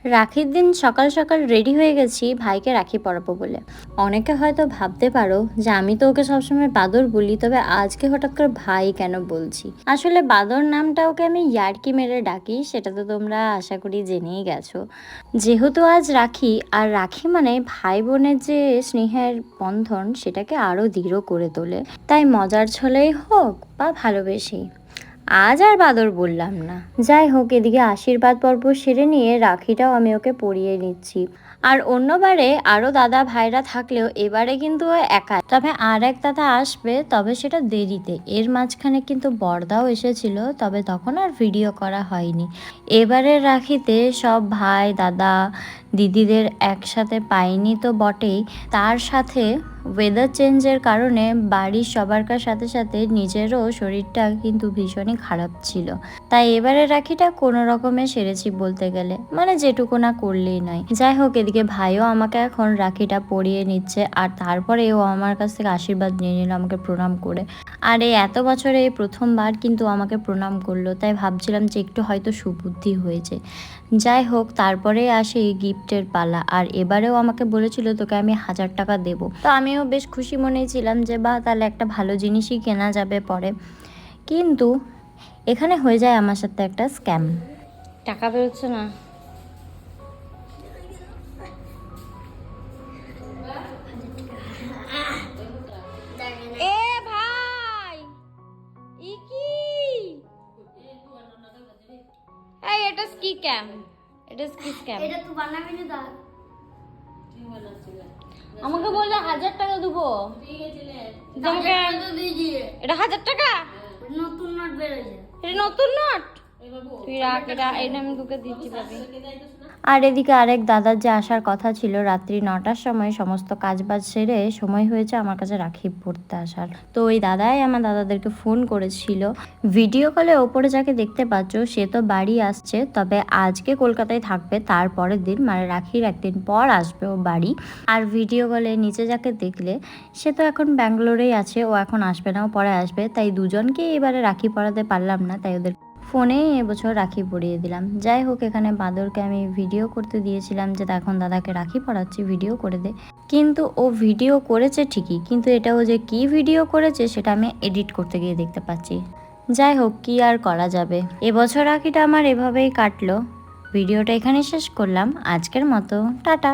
রাখির দিন সকাল সকাল রেডি হয়ে গেছি ভাইকে রাখি পরাবো বলে। অনেকে হয়তো ভাবতে পারো যে আমি তো ওকে সবসময় বাদর বলি, তবে আজকে হঠাৎ করে ভাই কেন বলছি। আসলে বাদর নামটা ওকে আমি ইয়ার্কি মেরে ডাকি, সেটা তো তোমরা আশা করি জেনেই গেছো। যেহেতু আজ রাখি, আর রাখি মানে ভাই বোনের যে স্নেহের বন্ধন সেটাকে আরও দৃঢ় করে তোলে। তাই মজার ছলেই হোক বা ভালোবেসেই, আজ আর বাদর বললাম না। যাই হোক, এদিকে আশীর্বাদ পর্ব সেরে নিয়ে রাখিটাও আমি ওকে পরিয়ে নিচ্ছি। আর অন্যবারে আরও দাদা ভাইরা থাকলেও এবারে কিন্তু ও একা। তবে আর এক দাদা আসবে, তবে সেটা দেরিতে। এর মাঝখানে কিন্তু বড়দাও এসেছিল, তবে তখন আর ভিডিও করা হয়নি। এবারের রাখিতে সব ভাই দাদা দিদিদের একসাথে পাইনি তো বটেই, তার সাথে ওয়েদার চেঞ্জের কারণে বাড়ির সবারকার সাথে সাথে নিজেরও শরীরটা কিন্তু ভীষণই খারাপ ছিল। তাই এবারে রাখিটা কোনো রকমে সেরেছি বলতে গেলে, মানে যেটুকু না করলেই নয়। যাই হোক, এদিকে ভাইও আমাকে এখন রাখিটা পরিয়ে নিচ্ছে, আর তারপরে ও আমার কাছ থেকে আশীর্বাদ নিয়ে নিল আমাকে প্রণাম করে। আর এই এত বছরে এই প্রথমবার কিন্তু আমাকে প্রণাম করলো, তাই ভাবছিলাম যে একটু হয়তো সুবুদ্ধি হয়েছে। যাই হোক, তারপরে আসে গিফটের পালা। আর এবারেও আমাকে বলেছিল তোকে আমি 1000 টাকা দেবো। তো আমিও বেশ খুশি মনেই ছিলাম যে বাহ, তাহলে একটা ভালো জিনিসই কেনা যাবে পরে। কিন্তু এখানে হয়ে যায় আমার সাথে একটা স্ক্যাম। টাকা বেরোচ্ছে না। এ ভাই, ই কি? এই এটা কি স্ক্যাম? এটা কি স্ক্যাম? এটা তুই বানাবি না দা? আমাকে বললে 1000 টাকা দেবো। তোমাকে এটা 1000 টাকা নতুন নোট বেরোয়। এটা নতুন নোট। তুই রাখ, এটা আমি তোকে দিচ্ছি পাবি। আর এদিকে আরেক দাদার যে আসার কথা ছিল রাত্রি 9টার সময়, সমস্ত কাজবাজ সেরে সময় হয়েছে আমার কাছে রাখি পড়তে আসার। তো ওই দাদাই আমার দাদাদেরকে ফোন করেছিল। ভিডিও কলে ওপরে যাকে দেখতে পাচ্ছ সে তো বাড়ি আসছে, তবে আজকে কলকাতায় থাকবে, তারপরের দিন মানে রাখির একদিন পর আসবে ও বাড়ি। আর ভিডিও কলে নিচে যাকে দেখলে সে তো এখন ব্যাঙ্গালোরেই আছে, ও এখন আসবে না, ও পরে আসবে। তাই দুজনকে এবারে রাখি পরাতে পারলাম না, তাই ওদের ফোনেই এবছর রাখি পরিয়ে দিলাম। যাই হোক, এখানে বাদরকে আমি ভিডিও করতে দিয়েছিলাম যে এখন দাদাকে রাখি পরাচ্ছি, ভিডিও করে দে। কিন্তু ও ভিডিও করেছে ঠিকই, কিন্তু এটাও যে কি ভিডিও করেছে সেটা আমি এডিট করতে গিয়ে দেখতে পাচ্ছি। যাই হোক, কি আর করা যাবে। এবছর রাখিটা আমার এভাবেই কাটলো। ভিডিওটা এখানে শেষ করলাম আজকের মতো। টাটা।